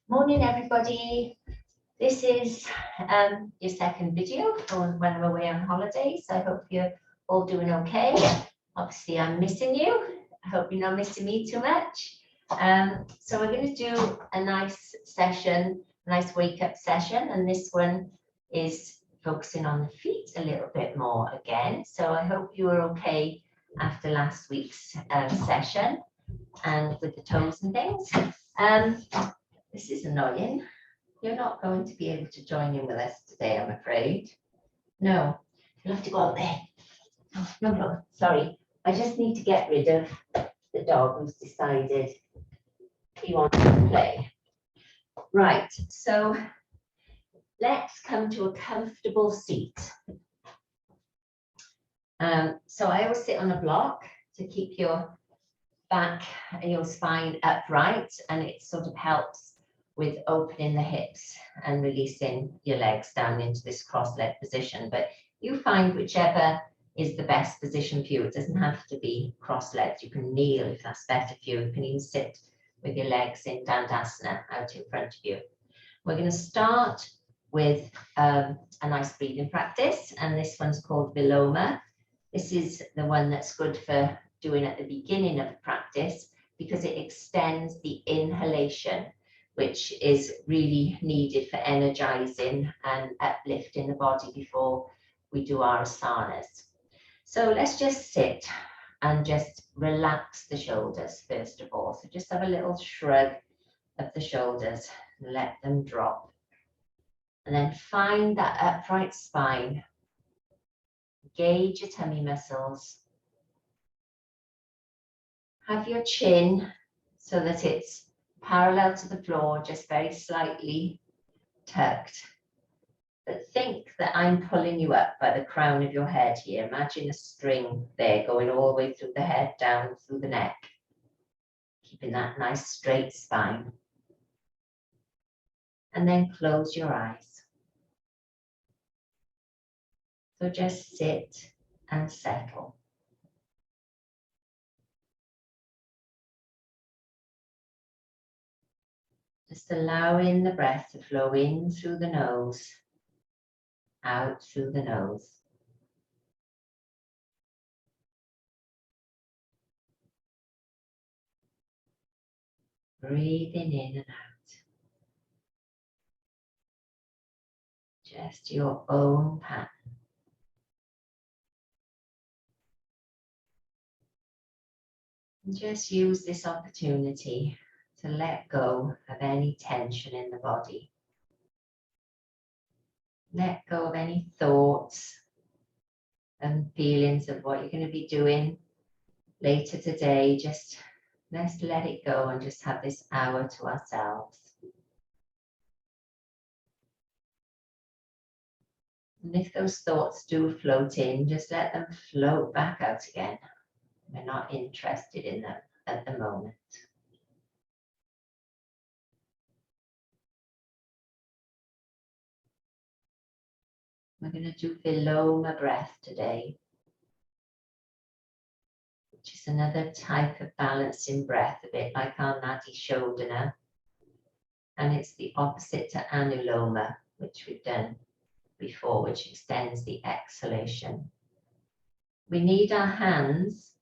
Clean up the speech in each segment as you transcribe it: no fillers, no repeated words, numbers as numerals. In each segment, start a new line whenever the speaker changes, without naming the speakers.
Morning, everybody. This is your second video for when I'm away on holiday, so I hope you're all doing okay. Obviously, I'm missing you. I hope you're not missing me too much. So we're going to do a nice session, a nice wake-up session, and this one is focusing on the feet a little bit more again. So I hope you were okay after last week's session and with the toes and things. This is annoying. You're not going to be able to join in with us today, I'm afraid. No, you'll have to go out there. Oh, no, sorry. I just need to get rid of the dog who's decided he wants to play. Right, so let's come to a comfortable seat. So I always sit on a block to keep your back and your spine upright, and it sort of helps with opening the hips and releasing your legs down into this cross-leg position. But you find whichever is the best position for you. It doesn't have to be cross-legged. You can kneel if that's better for you. You can even sit with your legs in Dandasana out in front of you. We're going to start with a nice breathing practice, and this one's called Viloma. This is the one that's good for doing at the beginning of the practice because it extends the inhalation, which is really needed for energizing and uplifting the body before we do our asanas. So let's just sit and just relax the shoulders first of all. So just have a little shrug of the shoulders and let them drop. And then find that upright spine. Engage your tummy muscles. Have your chin so that it's parallel to the floor, just very slightly tucked. But think that I'm pulling you up by the crown of your head here. Imagine a string there going all the way through the head, down through the neck. Keeping that nice straight spine. And then close your eyes. So just sit and settle. Just allowing the breath to flow in through the nose, out through the nose. Breathing in and out. Just your own pattern. And just use this opportunity to let go of any tension in the body. Let go of any thoughts and feelings of what you're going to be doing later today. Just let's let it go and just have this hour to ourselves. And if those thoughts do float in, just let them float back out again. We're not interested in them at the moment. We're going to do Viloma breath today, which is another type of balancing breath, a bit like our Nadi Shodhana. And it's the opposite to Anuloma, which we've done before, which extends the exhalation. We need our hands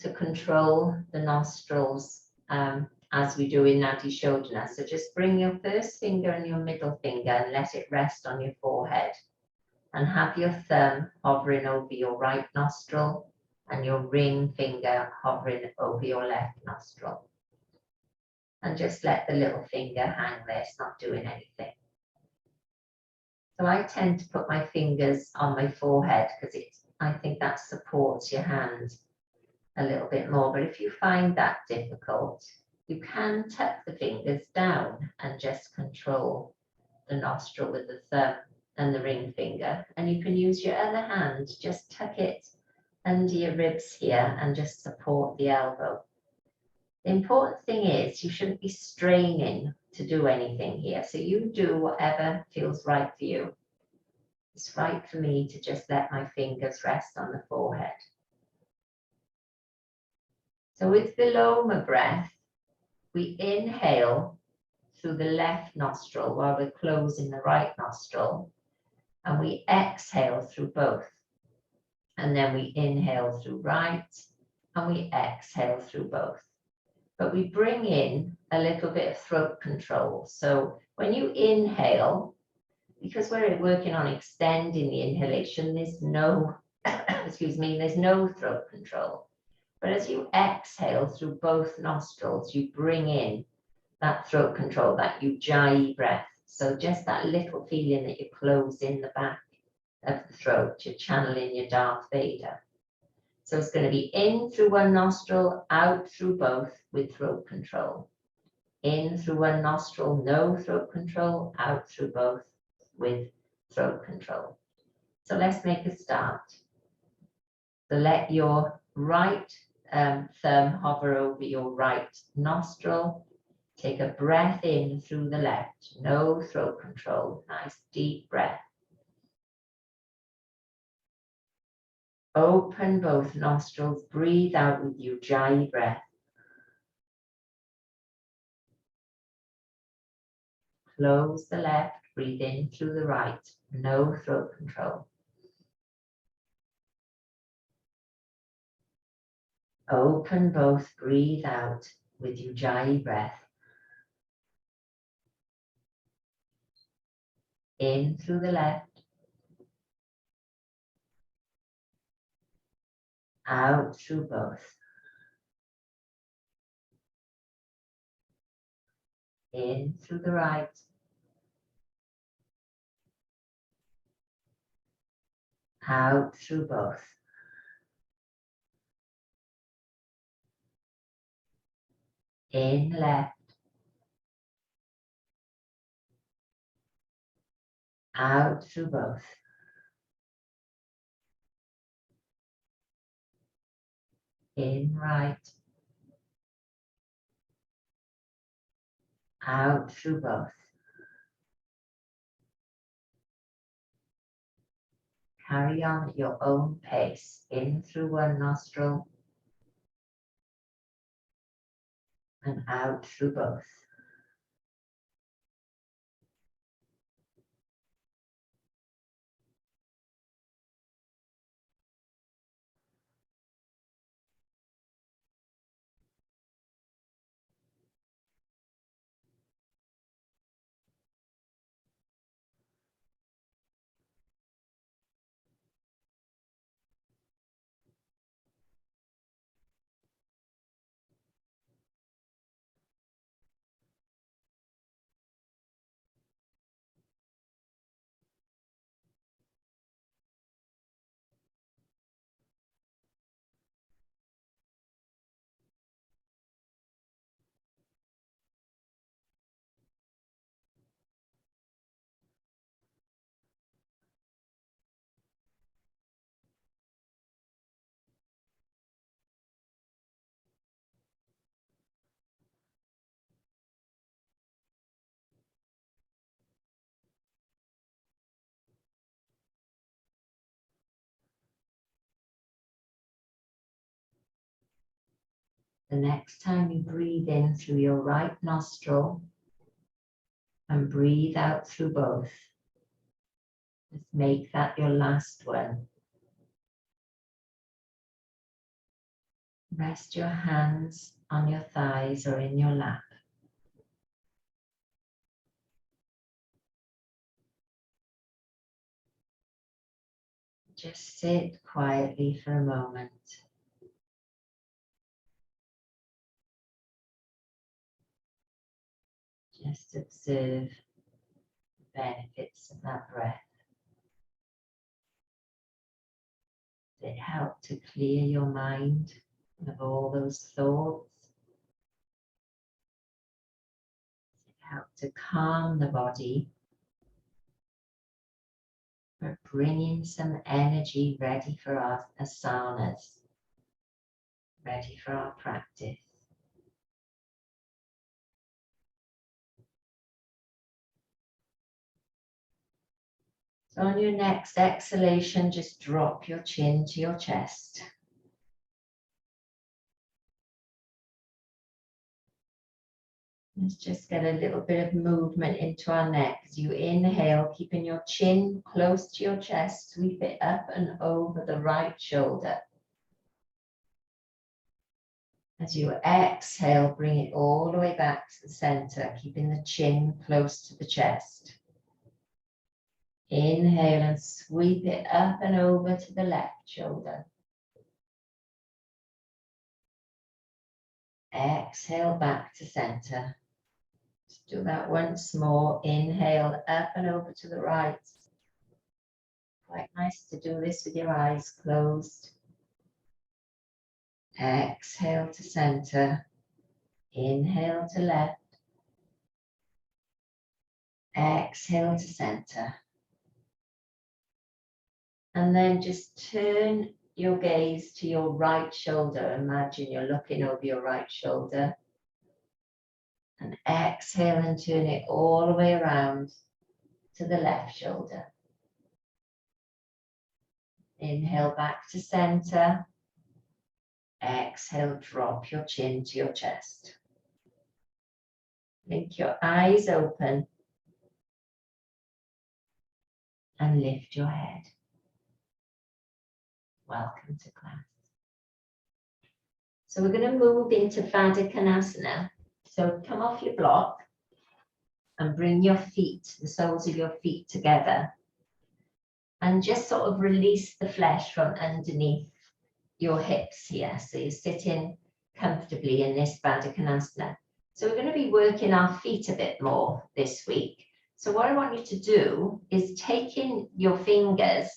to control the nostrils as we do in Nadi Shodhana. So just bring your first finger and your middle finger and let it rest on your forehead. And have your thumb hovering over your right nostril and your ring finger hovering over your left nostril. And just let the little finger hang there, it's not doing anything. So I tend to put my fingers on my forehead because I think that supports your hand a little bit more. But if you find that difficult, you can tuck the fingers down and just control the nostril with the thumb and the ring finger, and you can use your other hand, just tuck it under your ribs here and just support the elbow. The important thing is you shouldn't be straining to do anything here, so you do whatever feels right for you. It's right for me to just let my fingers rest on the forehead. So with Viloma breath, we inhale through the left nostril while we're closing the right nostril. And we exhale through both. And then we inhale through right and we exhale through both. But we bring in a little bit of throat control. So when you inhale, because we're working on extending the inhalation, there's no, excuse me, there's no throat control. But as you exhale through both nostrils, you bring in that throat control, that ujjayi breath. So just that little feeling that you're closing the back of the throat, you're channeling your Darth Vader. So it's going to be in through one nostril, out through both with throat control. In through one nostril, no throat control, out through both with throat control. So let's make a start. So let your right thumb hover over your right nostril. Take a breath in through the left, no throat control, nice deep breath. Open both nostrils, breathe out with ujjayi breath. Close the left, breathe in through the right, no throat control. Open both, breathe out with ujjayi breath. In through the left, out through both. In through the right, out through both. In left, out through both. In right, out through both. Carry on at your own pace, in through one nostril and out through both. The next time you breathe in through your right nostril and breathe out through both, just make that your last one. Rest your hands on your thighs or in your lap. Just sit quietly for a moment. Just observe the benefits of that breath. Does it help to clear your mind of all those thoughts? Does it help to calm the body? We're bringing some energy ready for our asanas, ready for our practice. So on your next exhalation, just drop your chin to your chest. Let's just get a little bit of movement into our neck. As you inhale, keeping your chin close to your chest, sweep it up and over the right shoulder. As you exhale, bring it all the way back to the center, keeping the chin close to the chest. Inhale and sweep it up and over to the left shoulder. Exhale back to center. Let's do that once more. Inhale up and over to the right. Quite nice to do this with your eyes closed. Exhale to center. Inhale to left. Exhale to center. And then just turn your gaze to your right shoulder. Imagine you're looking over your right shoulder. And exhale and turn it all the way around to the left shoulder. Inhale back to center. Exhale, drop your chin to your chest. Blink your eyes open and lift your head. Welcome to class. So we're going to move into Baddha Konasana. So come off your block and bring your feet, the soles of your feet together. And just sort of release the flesh from underneath your hips here. So you're sitting comfortably in this Baddha Konasana. So we're going to be working our feet a bit more this week. So what I want you to do is taking your fingers,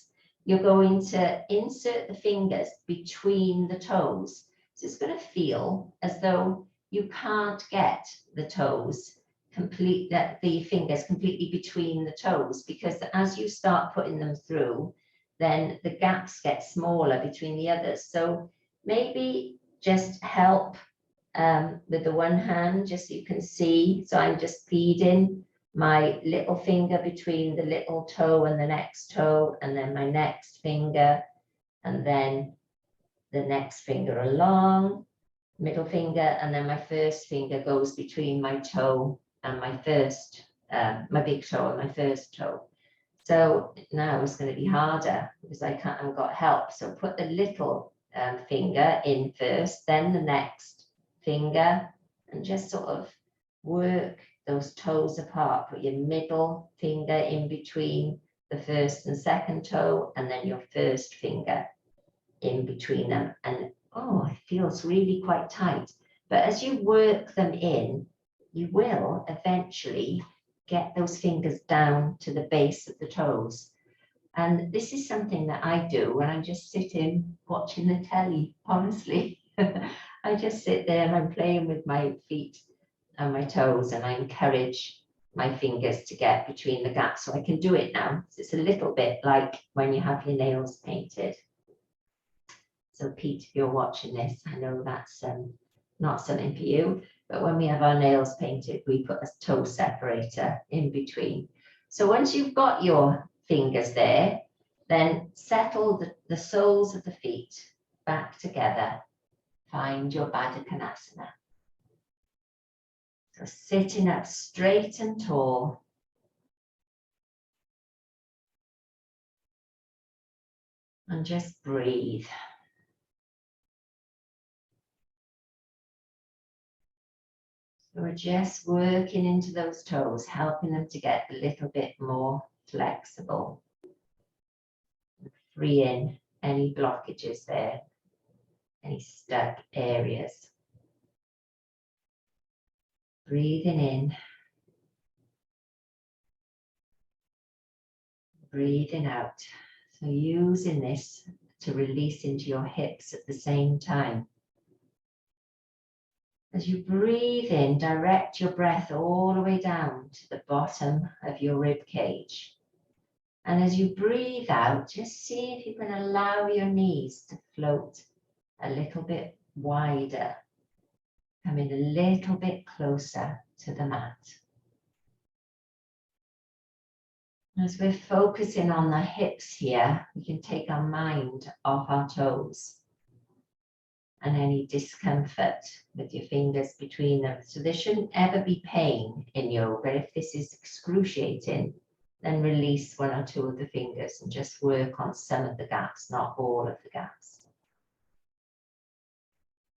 you're going to insert the fingers between the toes. So it's going to feel as though you can't get the toes the fingers completely between the toes, because as you start putting them through, then the gaps get smaller between the others. So maybe just help with the one hand, just so you can see. So I'm just feeding my little finger between the little toe and the next toe, and then my next finger, and then the next finger along, middle finger, and then my first finger goes between my toe and my first, my big toe and my first toe. So now it's going to be harder because I haven't got help. So put the little finger in first, then the next finger, and just sort of work those toes apart. Put your middle finger in between the first and second toe, and then your first finger in between them. And oh, it feels really quite tight. But as you work them in, you will eventually get those fingers down to the base of the toes. And this is something that I do when I'm just sitting watching the telly, honestly. I just sit there and I'm playing with my feet and my toes, and I encourage my fingers to get between the gaps. So I can do it now. It's a little bit like when you have your nails painted. So Pete, if you're watching this, I know that's not something for you, but when we have our nails painted, we put a toe separator in between. So once you've got your fingers there, then settle the soles of the feet back together. Find your Baddha Konasana. So sitting up straight and tall. And just breathe. So we're just working into those toes, helping them to get a little bit more flexible. Freeing any blockages there, any stuck areas. Breathing in. Breathing out. So using this to release into your hips at the same time. As you breathe in, direct your breath all the way down to the bottom of your rib cage. And as you breathe out, just see if you can allow your knees to float a little bit wider, coming a little bit closer to the mat. As we're focusing on the hips here, we can take our mind off our toes and any discomfort with your fingers between them. So there shouldn't ever be pain in yoga. If this is excruciating, then release one or two of the fingers and just work on some of the gaps, not all of the gaps.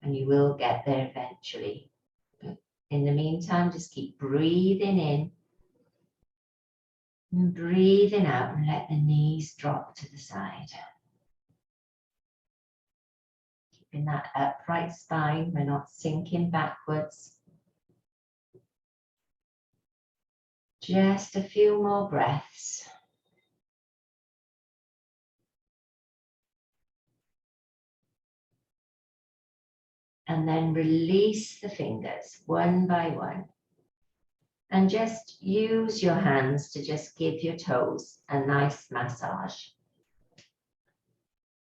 And you will get there eventually. But in the meantime, just keep breathing in and breathing out, and let the knees drop to the side. Keeping that upright spine, we're not sinking backwards. Just a few more breaths. And then release the fingers one by one. And just use your hands to just give your toes a nice massage.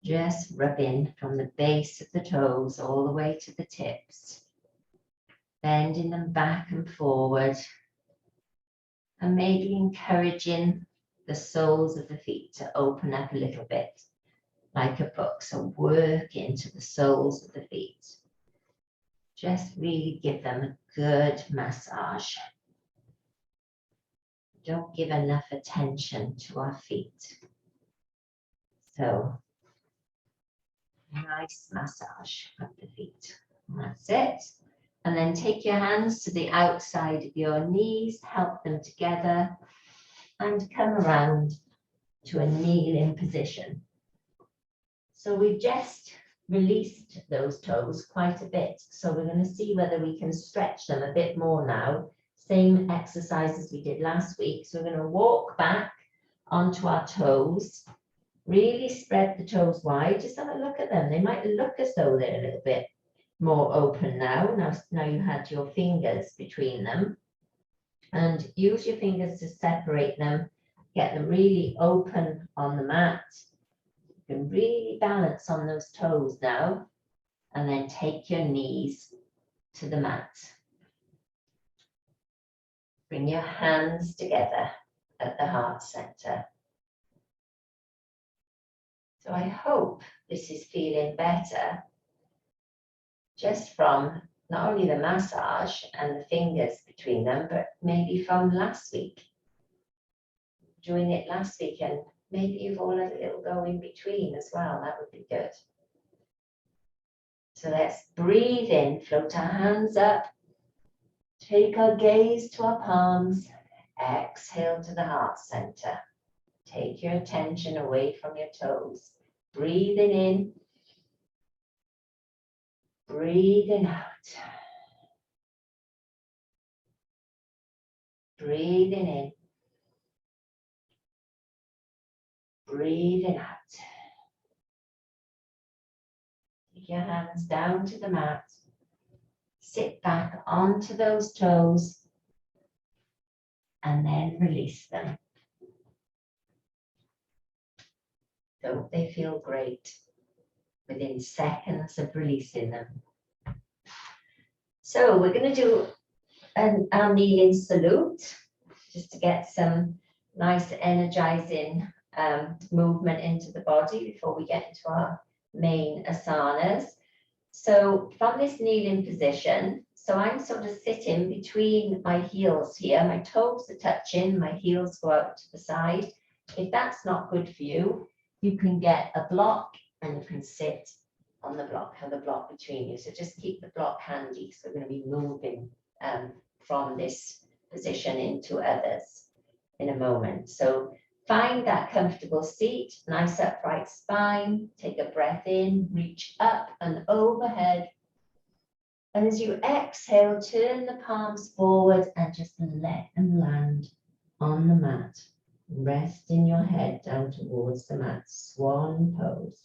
Just rubbing from the base of the toes all the way to the tips. Bending them back and forward. And maybe encouraging the soles of the feet to open up a little bit, like a book. So work into the soles of the feet. Just really give them a good massage. Don't give enough attention to our feet. So, nice massage of the feet. That's it. And then take your hands to the outside of your knees, help them together, and come around to a kneeling position. So we've just released those toes quite a bit. So we're going to see whether we can stretch them a bit more now. Same exercise as we did last week. So we're going to walk back onto our toes. Really spread the toes wide. Just have a look at them. They might look as though they're a little bit more open now. Now you had your fingers between them. And use your fingers to separate them. Get them really open on the mat. You can really balance on those toes now. And then take your knees to the mat. Bring your hands together at the heart center. So I hope this is feeling better just from not only the massage and the fingers between them, but maybe from last week. Doing it last week, and maybe you've all had a little go in between as well. That would be good. So let's breathe in, float our hands up. Take our gaze to our palms, exhale to the heart center. Take your attention away from your toes. Breathing in, breathing out. Breathing in, breathing out. Take your hands down to the mat. Sit back onto those toes and then release them. Don't they feel great? Within seconds of releasing them. So we're going to do our kneeling salute just to get some nice energizing movement into the body before we get into our main asanas. So from this kneeling position, so I'm sort of sitting between my heels here. My toes are touching, my heels go out to the side. If that's not good for you, you can get a block and you can sit on the block, have a block between you. So just keep the block handy. So we're going to be moving from this position into others in a moment. So find that comfortable seat, nice upright spine. Take a breath in, reach up and overhead. And as you exhale, turn the palms forward and just let them land on the mat. Resting your head down towards the mat, swan pose.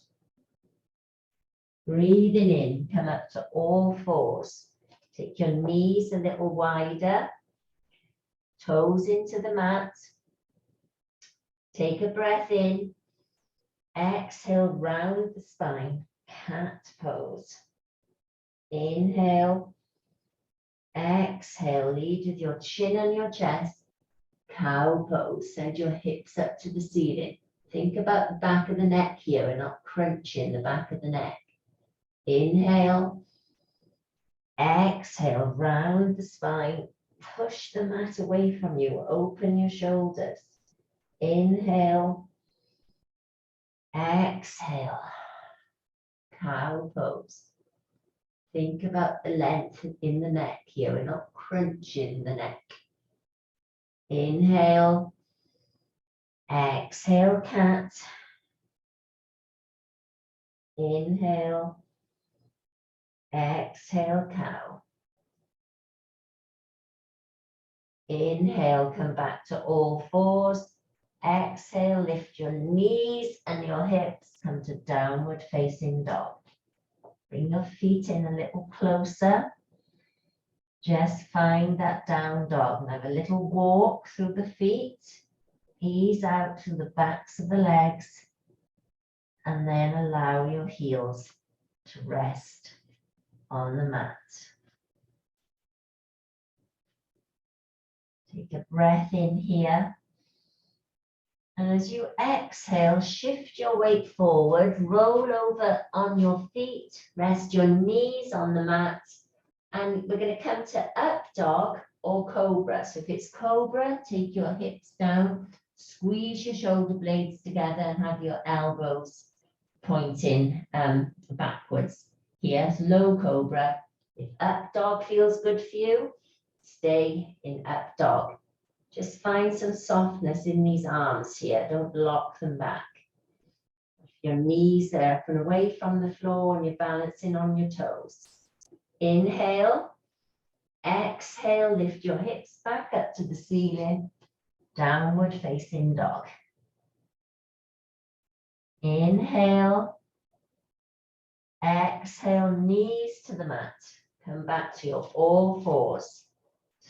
Breathing in, come up to all fours. Take your knees a little wider, toes into the mat. Take a breath in, exhale, round the spine, cat pose. Inhale, exhale, lead with your chin on your chest, cow pose. Send your hips up to the ceiling. Think about the back of the neck here and not crunching the back of the neck. Inhale, exhale, round the spine, push the mat away from you, open your shoulders. Inhale, exhale, cow pose. Think about the length in the neck here. We're not crunching the neck. Inhale, exhale, cat. Inhale, exhale, cow. Inhale, come back to all fours. Exhale, lift your knees and your hips, come to downward facing dog. Bring your feet in a little closer. Just find that down dog and have a little walk through the feet. Ease out through the backs of the legs and then allow your heels to rest on the mat. Take a breath in here. And as you exhale, shift your weight forward, roll over on your feet, rest your knees on the mat, and we're going to come to up dog or cobra. So if it's cobra, take your hips down, squeeze your shoulder blades together and have your elbows pointing backwards. Here's low cobra. If up dog feels good for you, stay in up dog. Just find some softness in these arms here. Don't lock them back. Your knees are up and away from the floor and you're balancing on your toes. Inhale. Exhale, lift your hips back up to the ceiling. Downward facing dog. Inhale. Exhale, knees to the mat. Come back to your all fours.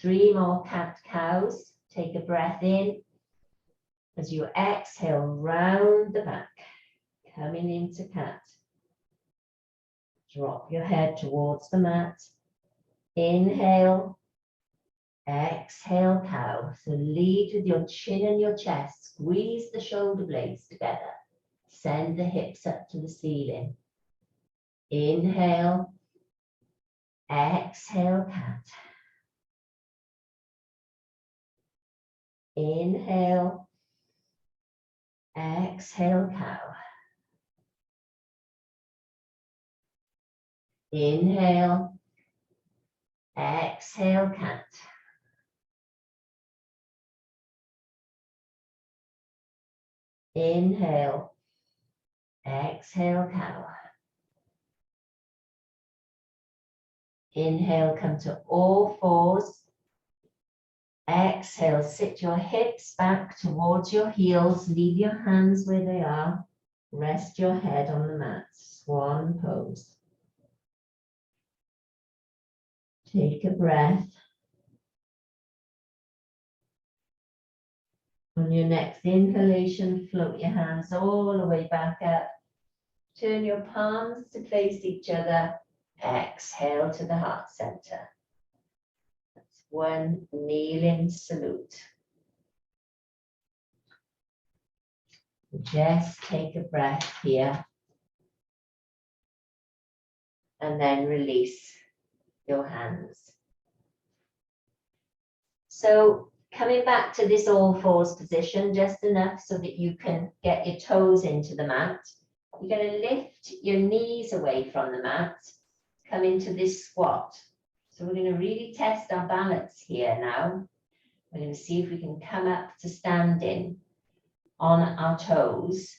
3 more cat cows. Take a breath in. As you exhale, round the back, coming into cat. Drop your head towards the mat. Inhale. Exhale, cow. So lead with your chin and your chest. Squeeze the shoulder blades together. Send the hips up to the ceiling. Inhale. Exhale, cat. Inhale, exhale, cow. Inhale, exhale, cat. Inhale, exhale, cow. Inhale, come to all fours. Exhale, sit your hips back towards your heels. Leave your hands where they are. Rest your head on the mat. Swan pose. Take a breath. On your next inhalation, float your hands all the way back up. Turn your palms to face each other. Exhale to the heart center. That's one kneeling salute. Just take a breath here. And then release your hands. So coming back to this all fours position, just enough so that you can get your toes into the mat. You're going to lift your knees away from the mat, come into this squat. So we're going to really test our balance here now. We're going to see if we can come up to standing on our toes.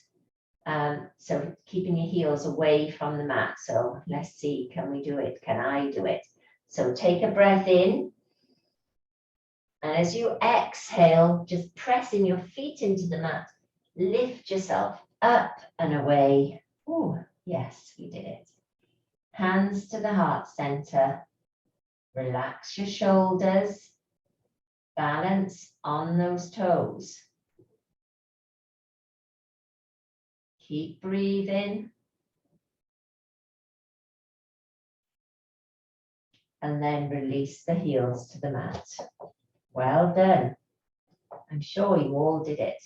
So keeping your heels away from the mat. So let's see, can we do it? Can I do it? So take a breath in. And as you exhale, just pressing your feet into the mat, lift yourself up and away. Oh, yes, we did it. Hands to the heart center. Relax your shoulders. Balance on those toes. Keep breathing. And then release the heels to the mat. Well done. I'm sure you all did it.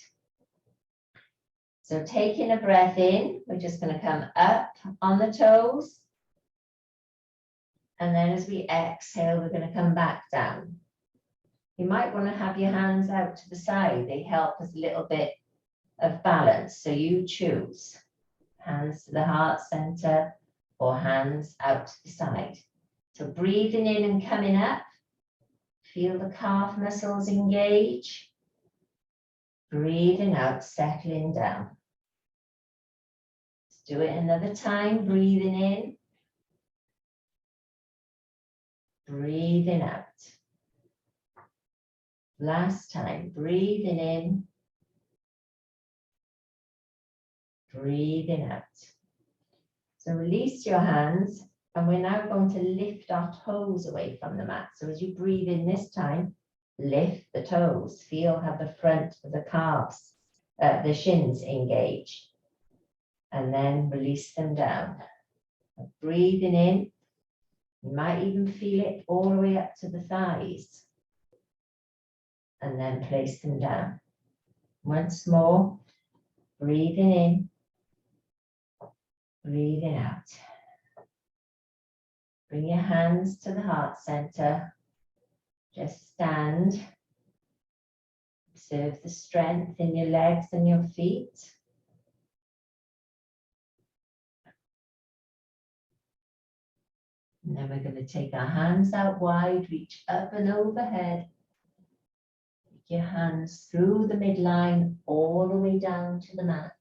So taking a breath in, we're just going to come up on the toes. And then as we exhale, we're going to come back down. You might want to have your hands out to the side. They help us a little bit of balance. So you choose hands to the heart center or hands out to the side. So breathing in and coming up. Feel the calf muscles engage. Breathing out, settling down. Let's do it another time. Breathing in. Breathing out. Last time, breathing in. Breathing out. So release your hands, and we're now going to lift our toes away from the mat. So as you breathe in this time, lift the toes. Feel how the front of the calves, the shins engage. And then release them down. Breathing in. You might even feel it all the way up to the thighs. And then place them down. Once more, breathing in, breathing out. Bring your hands to the heart center. Just stand. Observe the strength in your legs and your feet. And then we're going to take our hands out wide, reach up and overhead. Take your hands through the midline, all the way down to the mat.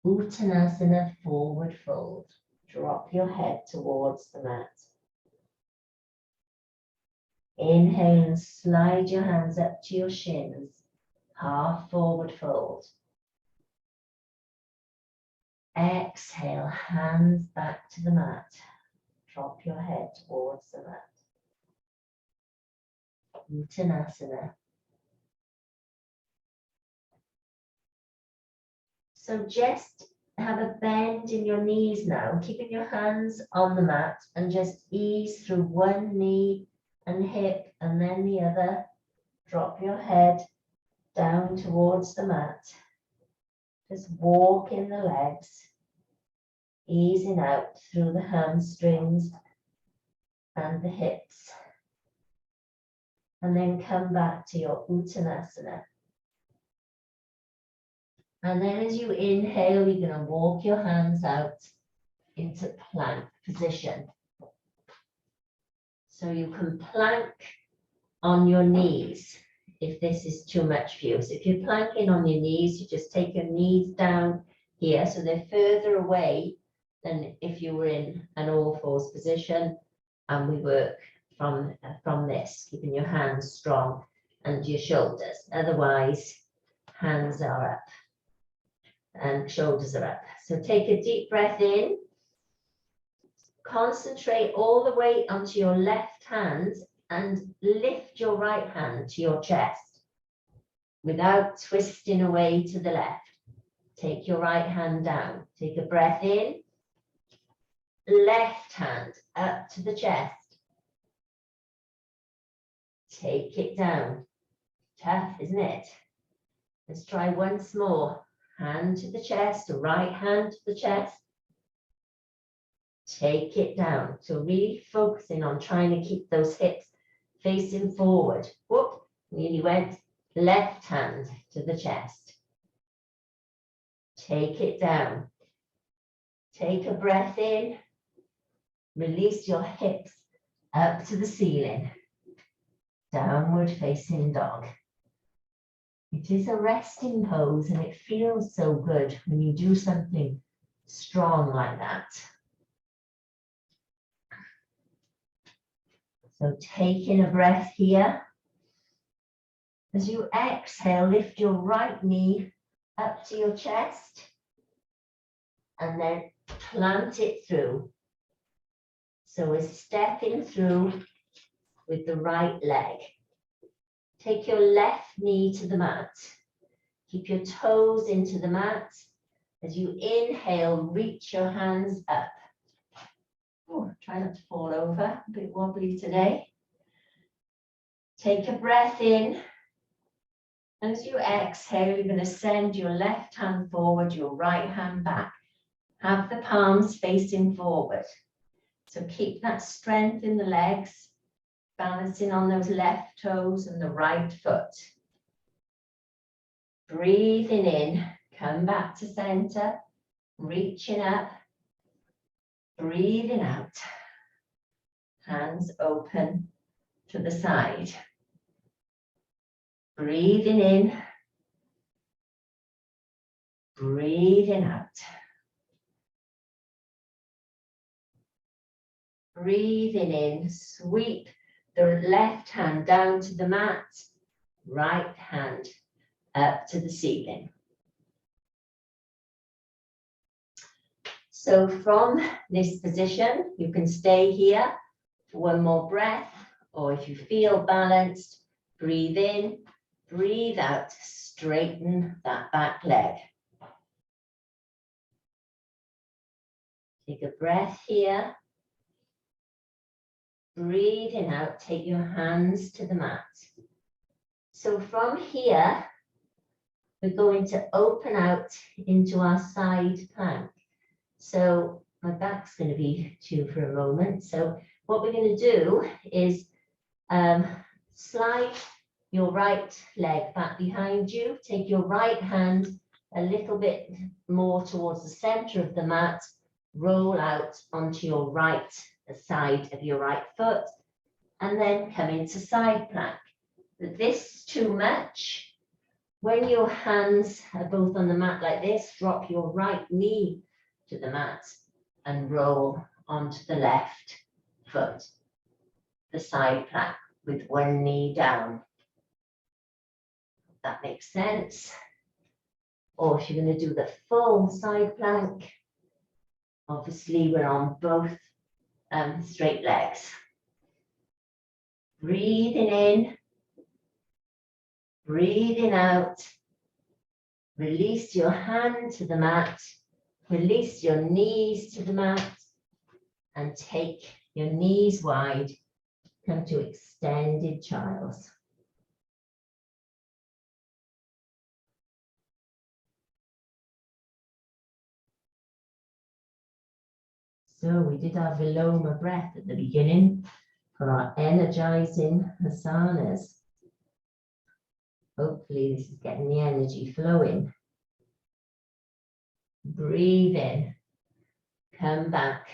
Uttanasana, forward fold. Drop your head towards the mat. Inhale and slide your hands up to your shins. Half forward fold. Exhale, hands back to the mat. Drop your head towards the mat. Uttanasana. So just have a bend in your knees now, keeping your hands on the mat, and just ease through one knee and hip and then the other. Drop your head down towards the mat. Just walk in the legs, easing out through the hamstrings and the hips. And then come back to your Uttanasana. And then as you inhale, you're going to walk your hands out into plank position. So you can plank on your knees if this is too much for you. So if you're planking on your knees, you just take your knees down here so they're further away than if you were in an all fours position. And we work from this, keeping your hands strong and your shoulders. Otherwise, hands are up and shoulders are up. So take a deep breath in. Concentrate all the weight onto your left hand and lift your right hand to your chest without twisting away to the left. Take your right hand down. Take a breath in. Left hand up to the chest. Take it down. Tough, isn't it? Let's try once more. Hand to the chest, right hand to the chest. Take it down. So really focusing on trying to keep those hips facing forward. Whoop, nearly went. Left hand to the chest. Take it down. Take a breath in. Release your hips up to the ceiling. Downward facing dog. It is a resting pose and it feels so good when you do something strong like that. So taking a breath here. As you exhale, lift your right knee up to your chest and then plant it through. So we're stepping through with the right leg. Take your left knee to the mat. Keep your toes into the mat. As you inhale, reach your hands up. Oh, try not to fall over, a bit wobbly today. Take a breath in. And as you exhale, you're going to send your left hand forward, your right hand back. Have the palms facing forward. So keep that strength in the legs, balancing on those left toes and the right foot. Breathing in, come back to center, reaching up, breathing out, hands open to the side. Breathing in, breathing out. Breathing in, sweep the left hand down to the mat, right hand up to the ceiling. So from this position, you can stay here for one more breath, or if you feel balanced, breathe in, breathe out, straighten that back leg. Take a breath here. Breathing out, take your hands to the mat. So from here, we're going to open out into our side plank. So my back's going to be to for a moment. So what we're going to do is slide your right leg back behind you. Take your right hand a little bit more towards the center of the mat. Roll out onto your right side of your right foot. And then come into side plank. If this is too much, when your hands are both on the mat like this, drop your right knee to the mat and roll onto the left foot, the side plank with one knee down. That makes sense. Or if you're going to do the full side plank, obviously we're on both straight legs. Breathing in, breathing out. Release your hand to the mat, release your knees to the mat, and take your knees wide. Come to extended child's. So we did our Viloma breath at the beginning for our energizing asanas. Hopefully this is getting the energy flowing. Breathe in, come back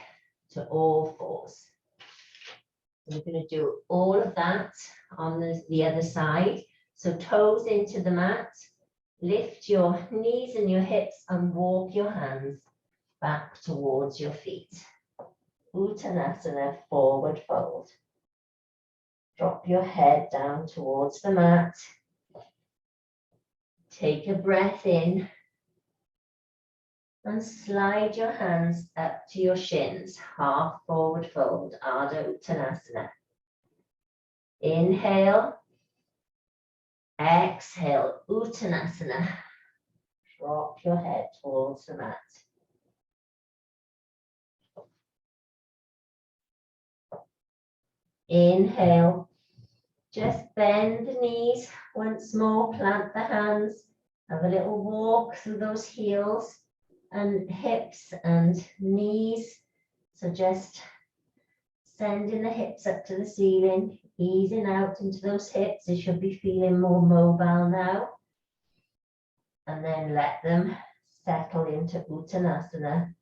to all fours. We're going to do all of that on the other side. So toes into the mat, lift your knees and your hips and walk your hands back towards your feet. Uttanasana, forward fold. Drop your head down towards the mat. Take a breath in and slide your hands up to your shins, half forward fold, Ardha Uttanasana. Inhale, exhale, Uttanasana. Drop your head towards the mat. Inhale, just bend the knees once more, plant the hands, have a little walk through those heels and hips and knees. So just sending the hips up to the ceiling, easing out into those hips. You should be feeling more mobile now. And then let them settle into Uttanasana.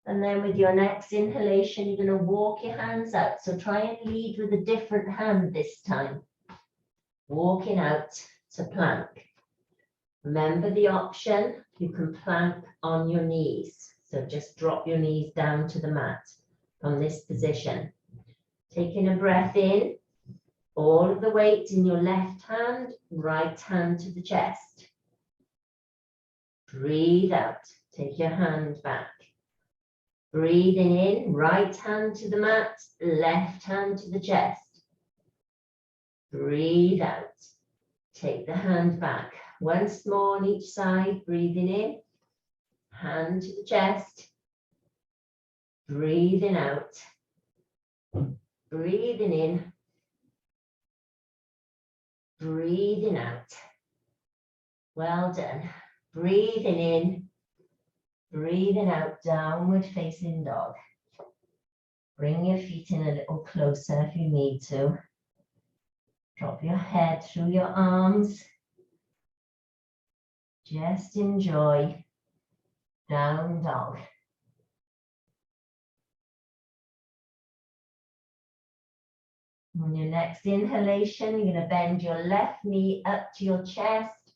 And then with your next inhalation, you're going to walk your hands out. So try and lead with a different hand this time. Walking out to plank. Remember the option, you can plank on your knees. So just drop your knees down to the mat from this position. Taking a breath in, all of the weight in your left hand, right hand to the chest. Breathe out, take your hand back. Breathing in, right hand to the mat, left hand to the chest. Breathe out, take the hand back. Once more on each side, breathing in, hand to the chest. Breathing out, breathing in, breathing out. Well done. Breathing in, Breathing out, downward facing dog. Bring your feet in a little closer if you need to. Drop your head through your arms. Just enjoy down dog. On your next inhalation, you're going to bend your left knee up to your chest.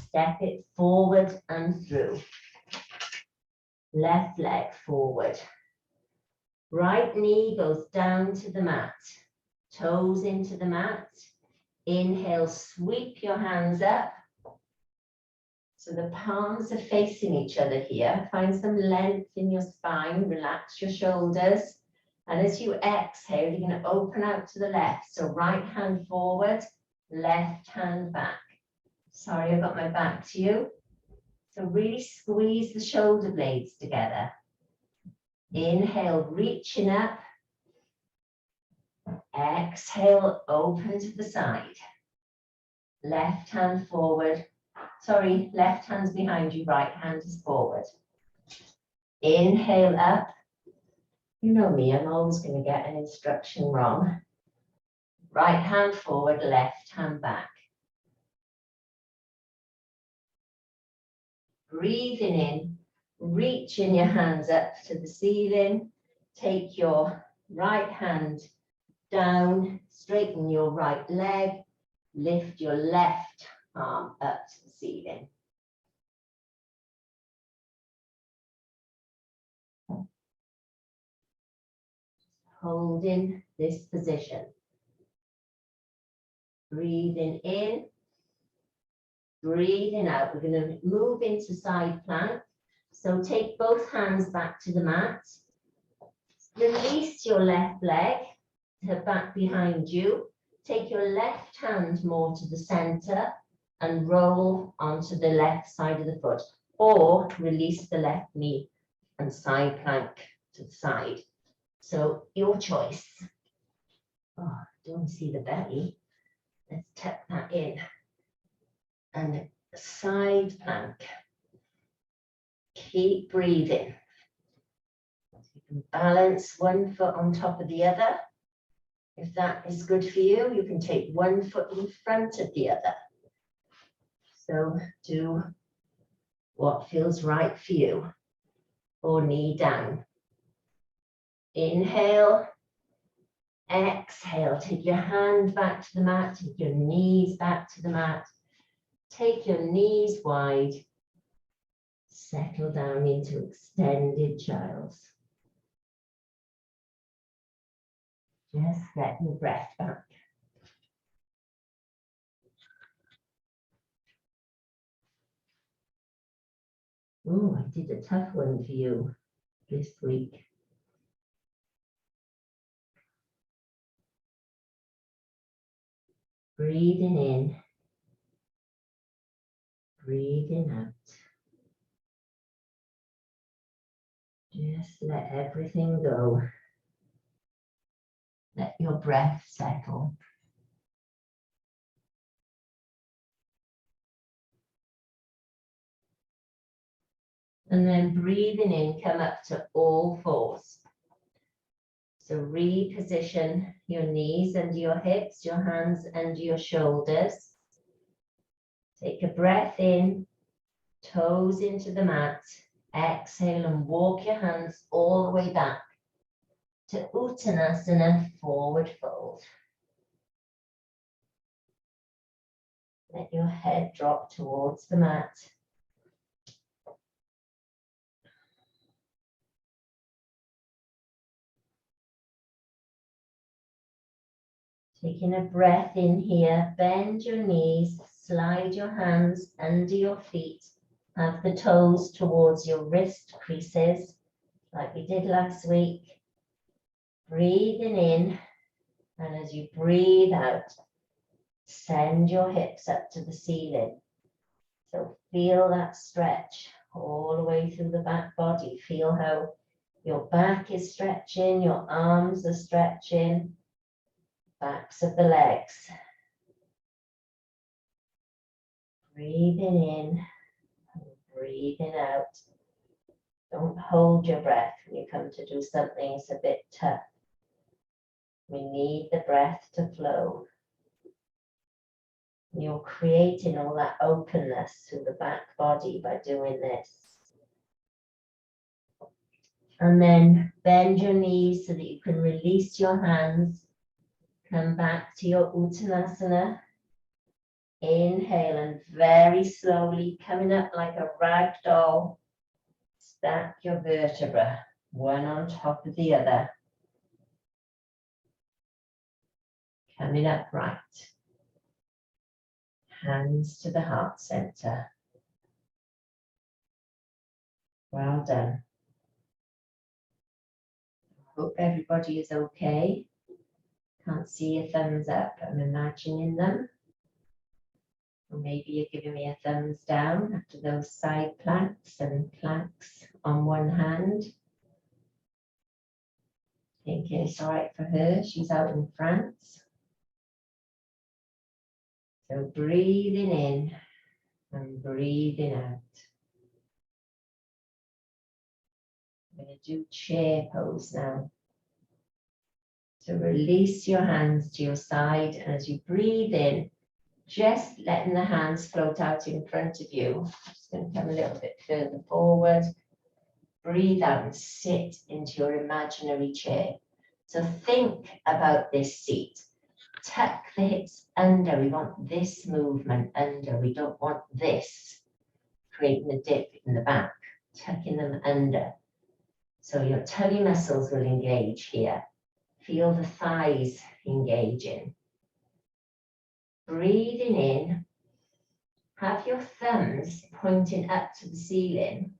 Step it forward and through. Left leg forward. Right knee goes down to the mat. Toes into the mat. Inhale, sweep your hands up. So the palms are facing each other here. Find some length in your spine. Relax your shoulders. And as you exhale, you're going to open out to the left. So right hand forward, left hand back. Sorry, I got my back to you. So really squeeze the shoulder blades together. Inhale, reaching up. Exhale, open to the side. Left hand forward. Sorry, left hand's behind you, right hand is forward. Inhale up. You know me, I'm always going to get an instruction wrong. Right hand forward, left hand back. Breathing in, reaching your hands up to the ceiling. Take your right hand down, straighten your right leg, lift your left arm up to the ceiling. Holding this position. Breathing in, breathing out. We're going to move into side plank. So take both hands back to the mat. Release your left leg to back behind you. Take your left hand more to the center and roll onto the left side of the foot, or release the left knee and side plank to the side. So your choice. Oh, don't see the belly. Let's tuck that in. And side plank. Keep breathing. You can balance one foot on top of the other. If that is good for you, you can take one foot in front of the other. So do what feels right for you. Or knee down. Inhale. Exhale. Take your hand back to the mat. Take your knees back to the mat. Take your knees wide. Settle down into extended child's. Just get your breath back. Oh, I did a tough one for you this week. Breathing in, breathing out. Just let everything go. Let your breath settle. And then breathing in, come up to all fours. So reposition your knees under your hips, your hands under your shoulders. Take a breath in, toes into the mat. Exhale and walk your hands all the way back to Uttanasana, forward fold. Let your head drop towards the mat. Taking a breath in here, bend your knees, slide your hands under your feet, have the toes towards your wrist creases, like we did last week. Breathing in, and as you breathe out, send your hips up to the ceiling. So feel that stretch all the way through the back body. Feel how your back is stretching, your arms are stretching, backs of the legs. Breathing in and breathing out. Don't hold your breath when you come to do something that's a bit tough. We need the breath to flow. You're creating all that openness through the back body by doing this. And then bend your knees so that you can release your hands. Come back to your Uttanasana. Inhale and very slowly coming up like a rag doll. Stack your vertebra, one on top of the other. Coming up right. Hands to the heart center. Well done. Hope everybody is okay. Can't see your thumbs up. I'm imagining them. Or maybe you're giving me a thumbs down after those side planks and planks on one hand. Thinking it's all right for her. She's out in France. So breathing in and breathing out. I'm going to do chair pose now. So release your hands to your side, and as you breathe in, just letting the hands float out in front of you. I'm just going to come a little bit further forward. Breathe out and sit into your imaginary chair. So think about this seat. Tuck the hips under. We want this movement under. We don't want this, creating a dip in the back, tucking them under. So your tummy muscles will engage here. Feel the thighs engaging. Breathing in, have your thumbs pointing up to the ceiling.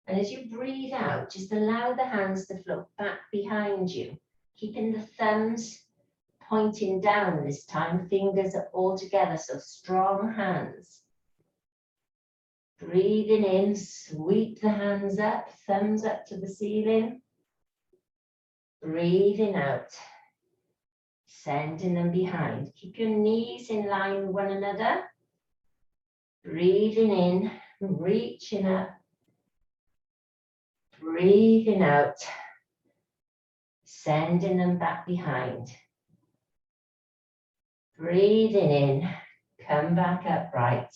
And as you breathe out, just allow the hands to float back behind you, keeping the thumbs pointing down this time. Fingers are all together, so strong hands. Breathing in, sweep the hands up, thumbs up to the ceiling. Breathing out, sending them behind. Keep your knees in line with one another. Breathing in, reaching up. Breathing out, sending them back behind. Breathing in, come back upright.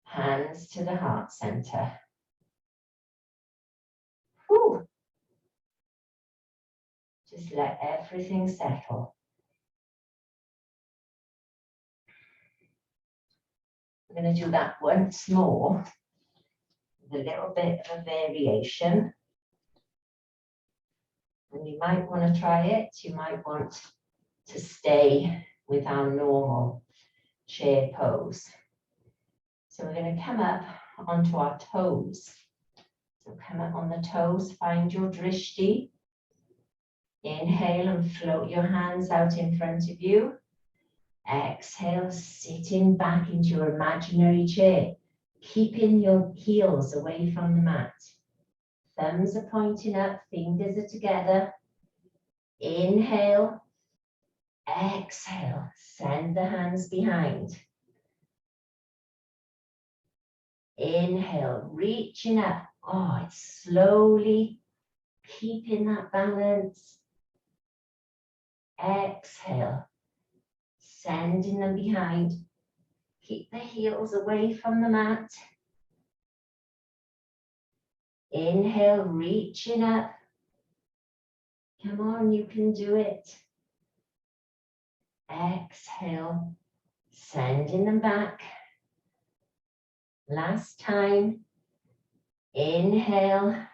Hands to the heart center. Whew. Just let everything settle. I'm going to do that once more with a little bit of a variation. And you might want to try it. You might want to stay with our normal chair pose. So we're going to come up onto our toes. So come up on the toes, find your drishti. Inhale and float your hands out in front of you. Exhale, sitting back into your imaginary chair, keeping your heels away from the mat. Thumbs are pointing up, fingers are together. Inhale, exhale, send the hands behind. Inhale, reaching up. Oh, it's slowly keeping that balance. Exhale, sending them behind. Keep the heels away from the mat. Inhale, reaching up. Come on, you can do it. Exhale, sending them back. Last time. Inhale.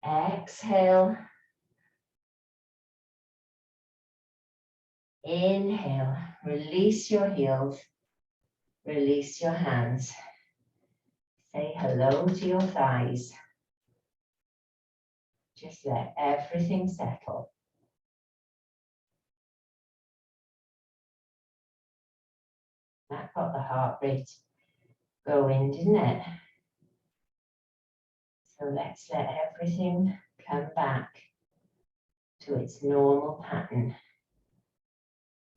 Exhale. Inhale. Release your heels. Release your hands. Say hello to your thighs. Just let everything settle. That got the heart rate going, didn't it? So let's let everything come back to its normal pattern.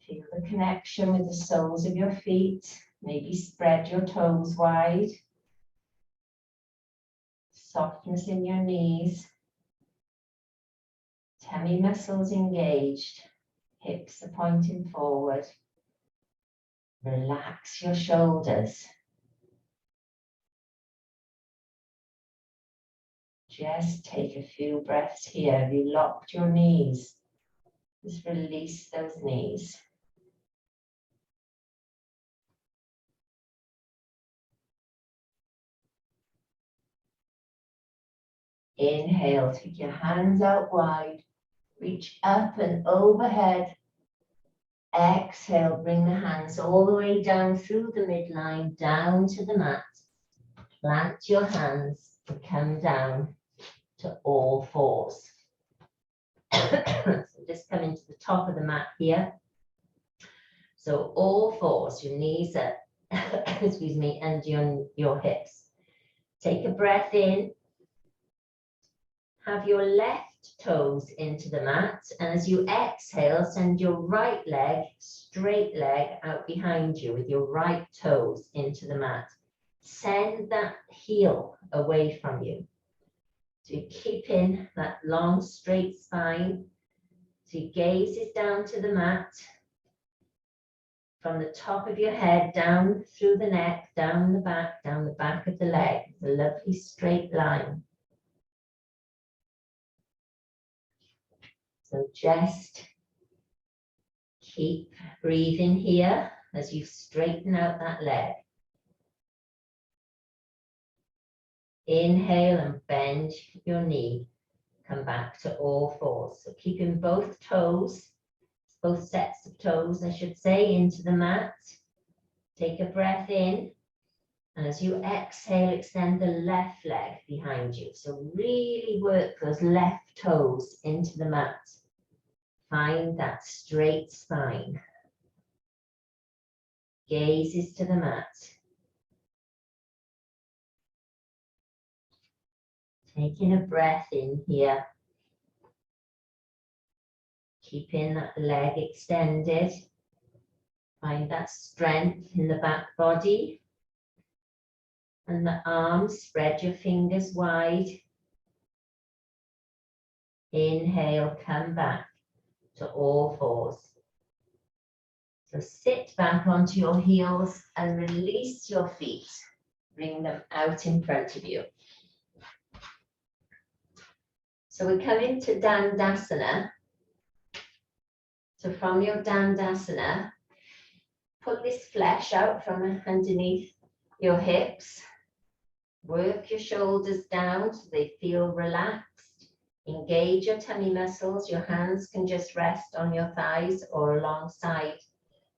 Feel the connection with the soles of your feet. Maybe spread your toes wide. Softness in your knees. Tummy muscles engaged. Hips are pointing forward. Relax your shoulders. Just take a few breaths here. Have you locked your knees? Just release those knees. Inhale, take your hands out wide. Reach up and overhead. Exhale, bring the hands all the way down through the midline, down to the mat. Plant your hands and come down to all fours. So just come into the top of the mat here. So all fours, your knees are, excuse me, and your hips. Take a breath in. Have your left toes into the mat, and as you exhale, send your right leg, straight leg, out behind you with your right toes into the mat. Send that heel away from you. So you're keeping that long, straight spine. So your gaze is down to the mat. From the top of your head, down through the neck, down the back of the leg. It's a lovely straight line. So just keep breathing here as you straighten out that leg. Inhale and bend your knee. Come back to all fours. So keeping both toes, both sets of toes, I should say, into the mat. Take a breath in. And as you exhale, extend the left leg behind you. So really work those left toes into the mat. Find that straight spine. Gaze is to the mat. Taking a breath in here. Keeping that leg extended. Find that strength in the back body. And the arms, spread your fingers wide. Inhale, come back to all fours. So sit back onto your heels and release your feet. Bring them out in front of you. So we're coming to Dandasana. So from your Dandasana, pull this flesh out from underneath your hips. Work your shoulders down so they feel relaxed. Engage your tummy muscles. Your hands can just rest on your thighs or alongside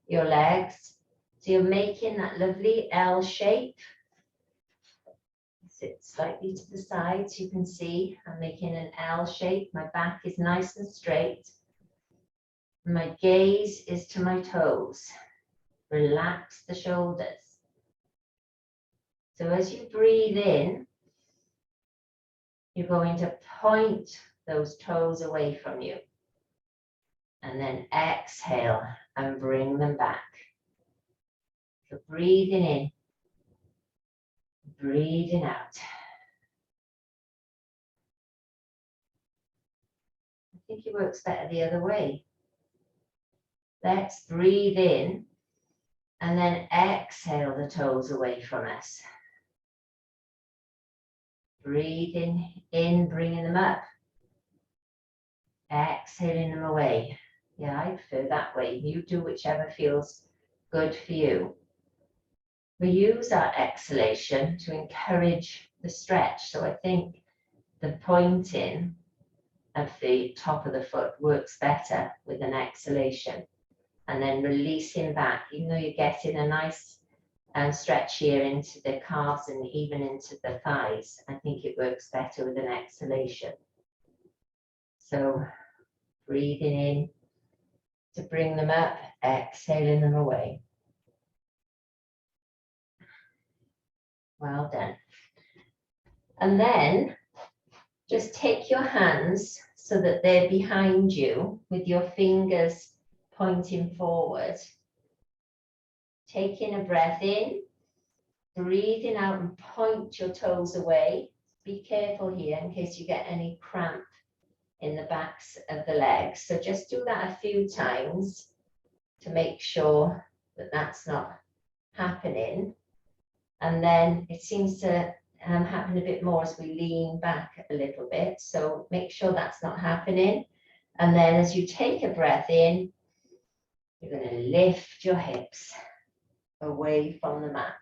your legs. So you're making that lovely L shape. Sit slightly to the side so you can see I'm making an L shape. My back is nice and straight. My gaze is to my toes. Relax the shoulders. So as you breathe in, you're going to point those toes away from you. And then exhale and bring them back. So breathing in, breathing out. I think it works better the other way. Let's breathe in and then exhale the toes away from us. Breathing in, bringing them up. Exhaling them away. Yeah, I prefer that way. You do whichever feels good for you. We use our exhalation to encourage the stretch. So I think the pointing of the top of the foot works better with an exhalation. And then releasing back, even though you're getting a nice stretch here into the calves and even into the thighs, I think it works better with an exhalation. So breathing in to bring them up, exhaling them away. Well done. And then just take your hands so that they're behind you with your fingers pointing forward. taking a breath in, breathing out and point your toes away. Be careful here in case you get any cramp in the backs of the legs. So just do that a few times to make sure that that's not happening. And then it seems to happen a bit more as we lean back a little bit. So make sure that's not happening. And then as you take a breath in, you're going to lift your hips away from the mat,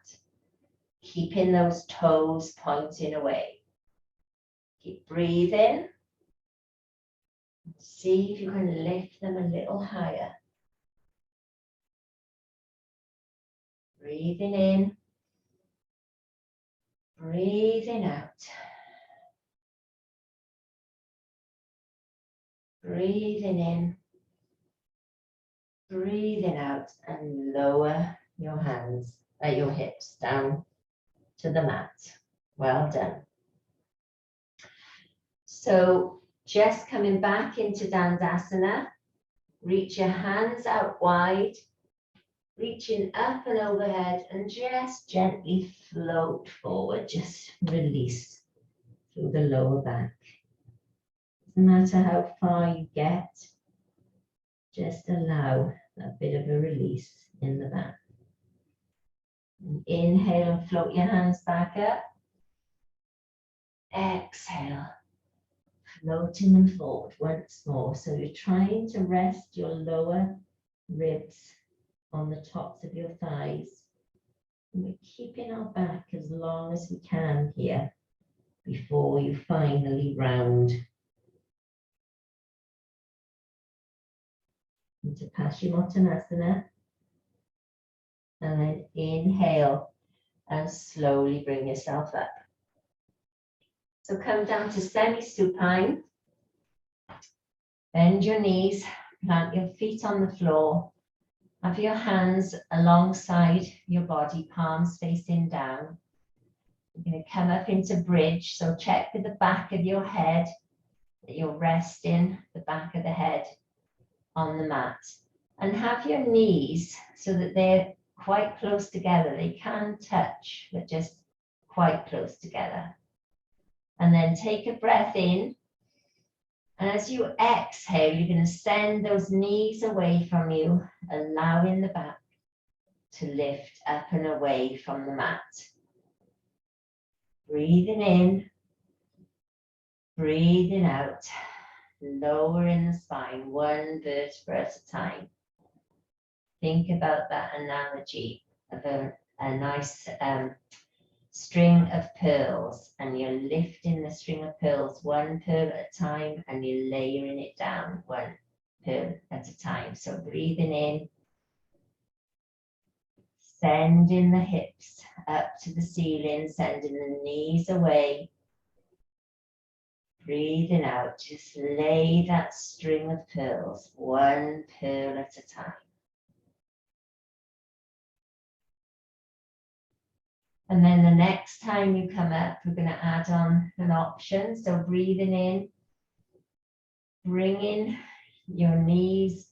keeping those toes pointing away. Keep breathing. See if you can lift them a little higher. Breathing in, breathing out. Breathing in, breathing out, and lower your hands, your hips down to the mat. Well done. So just coming back into Dandasana, reach your hands out wide, reaching up and overhead, and just gently float forward, just release through the lower back. No matter how far you get, just allow a bit of a release in the back. And inhale and float your hands back up. Exhale, floating them forward once more. So you're trying to rest your lower ribs on the tops of your thighs. And we're keeping our back as long as we can here before you finally round into Paschimottanasana. And then inhale and slowly bring yourself up. So come down to semi-supine. Bend your knees, plant your feet on the floor. Have your hands alongside your body, palms facing down. You're going to come up into bridge. So check with the back of your head that you're resting the back of the head on the mat. And have your knees so that they're quite close together. They can touch, but just quite close together. And then take a breath in. And as you exhale, you're going to send those knees away from you, allowing the back to lift up and away from the mat. Breathing in, breathing out, lowering the spine, one vertebra at a time. Think about that analogy of a nice string of pearls, and you're lifting the string of pearls one pearl at a time, and you're layering it down one pearl at a time. So breathing in, sending the hips up to the ceiling, sending the knees away. Breathing out, just lay that string of pearls one pearl at a time. And then the next time you come up, we're going to add on an option. So breathing in, bringing your knees,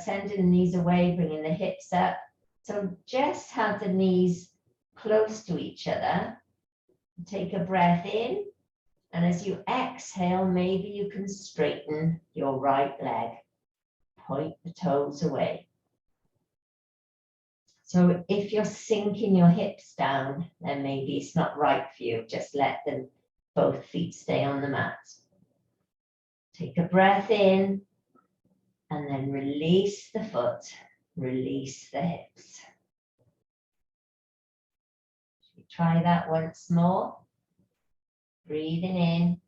sending the knees away, bringing the hips up. So just have the knees close to each other. Take a breath in. And as you exhale, maybe you can straighten your right leg. Point the toes away. So if you're sinking your hips down, then maybe it's not right for you. Just let them, both feet stay on the mat. Take a breath in and then release the foot, release the hips. Try that once more. Breathing in.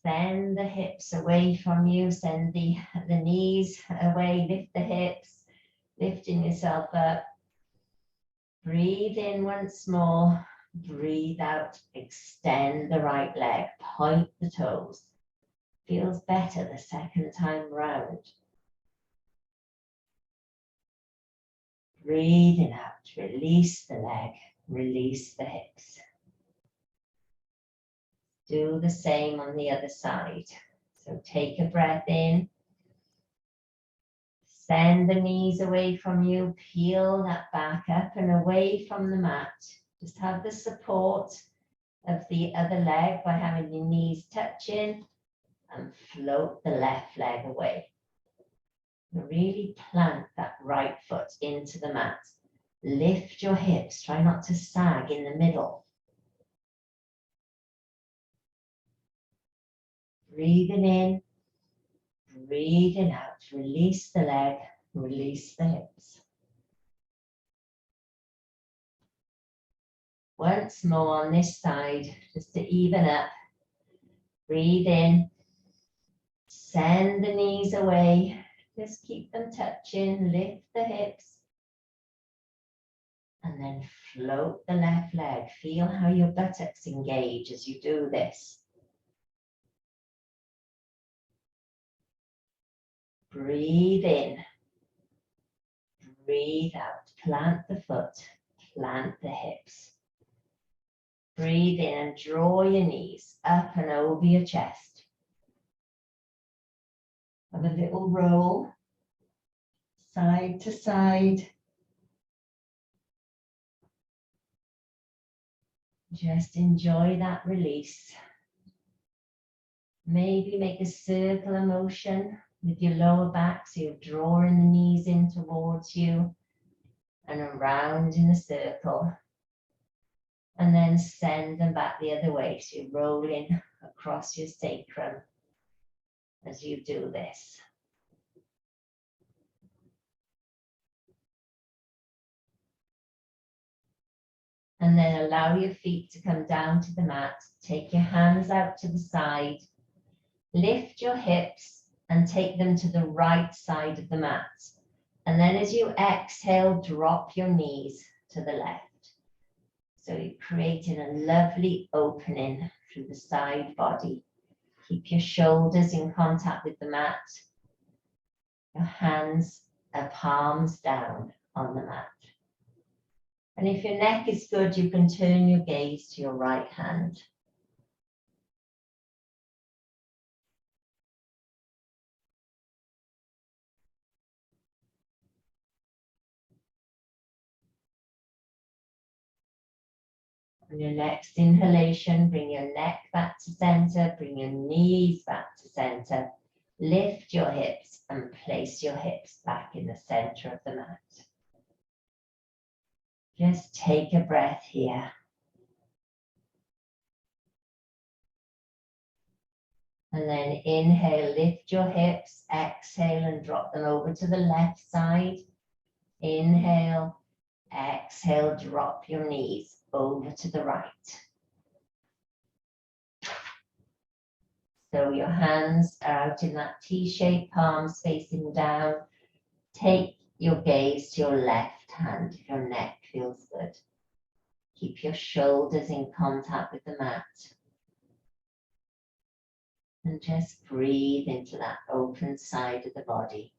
Send the hips away from you. Send the knees away. Lift the hips. Lifting yourself up. Breathe in once more. Breathe out. Extend the right leg. Point the toes. Feels better the second time round. Breathing out. Release the leg. Release the hips. Do the same on the other side. So take a breath in. Send the knees away from you, peel that back up and away from the mat. Just have the support of the other leg by having your knees touching and float the left leg away. Really plant that right foot into the mat. Lift your hips, try not to sag in the middle. Breathing in, breathing out. Release the leg, release the hips. Once more on this side, just to even up. Breathe in, send the knees away. Just keep them touching, lift the hips. And then float the left leg. Feel how your buttocks engage as you do this. Breathe in, breathe out. Plant the foot, plant the hips. Breathe in and draw your knees up and over your chest. Have a little roll, side to side. Just enjoy that release. Maybe make a circle of motion with your lower back, so you're drawing the knees in towards you and around in a circle. And then send them back the other way, so you're rolling across your sacrum as you do this. And then allow your feet to come down to the mat. Take your hands out to the side. Lift your hips and take them to the right side of the mat. And then as you exhale, drop your knees to the left. So you're creating a lovely opening through the side body. Keep your shoulders in contact with the mat. Your hands and palms down on the mat. And if your neck is good, you can turn your gaze to your right hand. On your next inhalation, bring your neck back to center, bring your knees back to center. Lift your hips and place your hips back in the center of the mat. Just take a breath here. And then inhale, lift your hips, exhale and drop them over to the left side. Inhale, exhale, drop your knees over to the right. So your hands are out in that T-shape, palms facing down. Take your gaze to your left hand if your neck feels good. Keep your shoulders in contact with the mat. And just breathe into that open side of the body.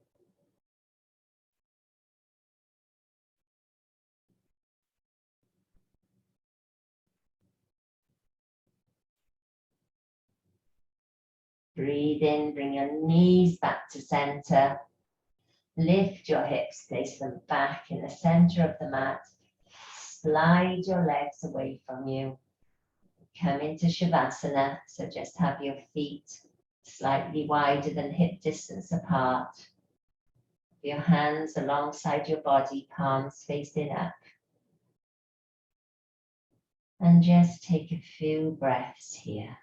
Breathe in, bring your knees back to center. Lift your hips, place them back in the center of the mat. Slide your legs away from you. Come into Shavasana, so just have your feet slightly wider than hip distance apart. Your hands alongside your body, palms facing up. And just take a few breaths here.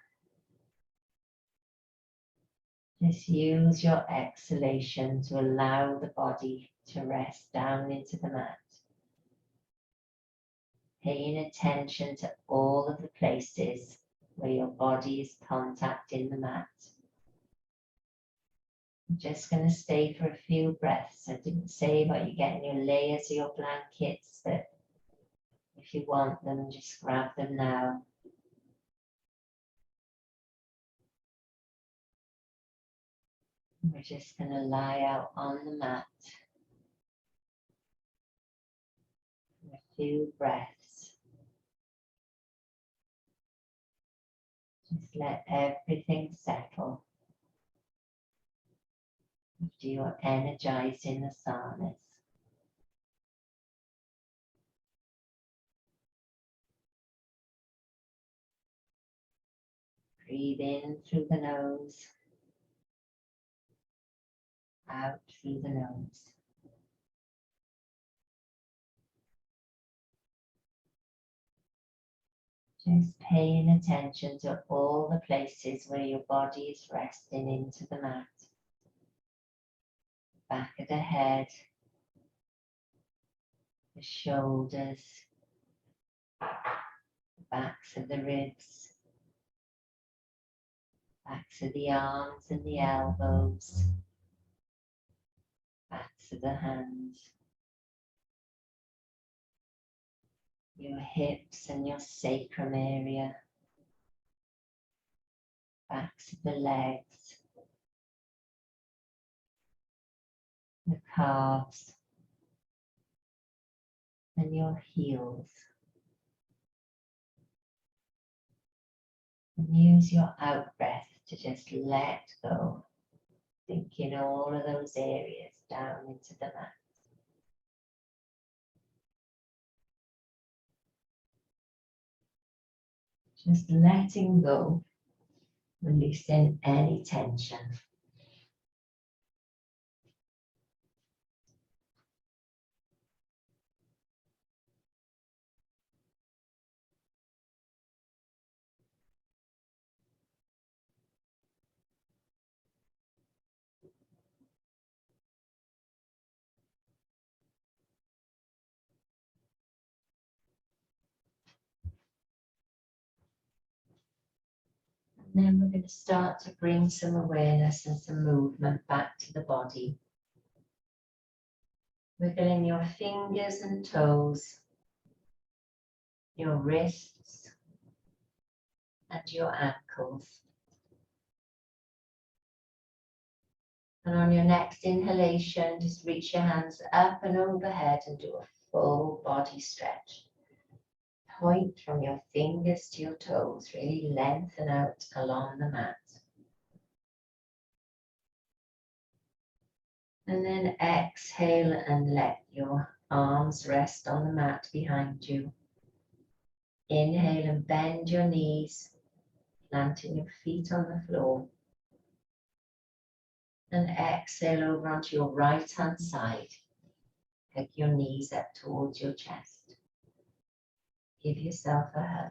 Just use your exhalation to allow the body to rest down into the mat. Paying attention to all of the places where your body is contacting the mat. I'm just going to stay for a few breaths. I didn't say about you getting your layers of your blankets, but if you want them, just grab them now. We're just going to lie out on the mat for a few breaths. Just let everything settle. After you're energized in the asanas. Breathe in through the nose, out through the nose. Just paying attention to all the places where your body is resting into the mat. Back of the head, the shoulders, the backs of the ribs, backs of the arms and the elbows, backs of the hands, your hips and your sacrum area, backs of the legs, the calves, and your heels. And use your out breath to just let go, sinking all of those areas down into the mat. Just letting go, releasing any tension. And then we're going to start to bring some awareness and some movement back to the body. Wiggling your fingers and toes, your wrists and your ankles. And on your next inhalation, just reach your hands up and overhead and do a full body stretch. Point from your fingers to your toes, really lengthen out along the mat. And then exhale and let your arms rest on the mat behind you. Inhale and bend your knees, planting your feet on the floor. And exhale over onto your right hand side. Take your knees up towards your chest. Give yourself a hug.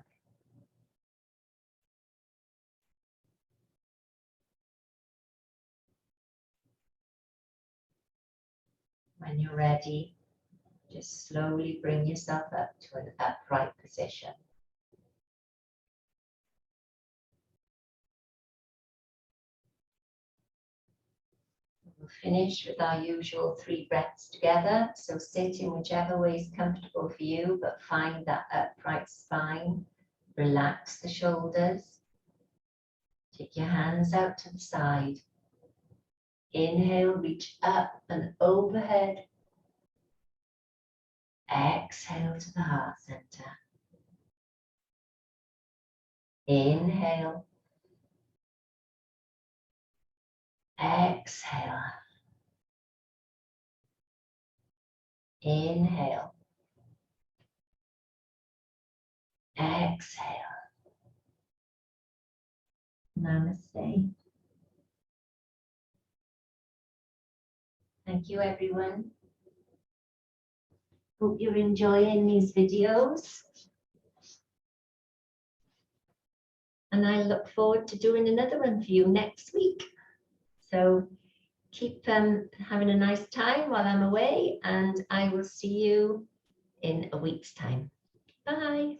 When you're ready, just slowly bring yourself up to an upright position. We'll finish with our usual 3 breaths together. So sit in whichever way is comfortable for you, but find that upright spine. Relax the shoulders. Take your hands out to the side. Inhale, reach up and overhead. Exhale to the heart center. Inhale. Exhale. Inhale. Exhale. Namaste. Thank you, everyone. Hope you're enjoying these videos. And I look forward to doing another one for you next week. So keep having a nice time while I'm away, and I will see you in a week's time. Bye.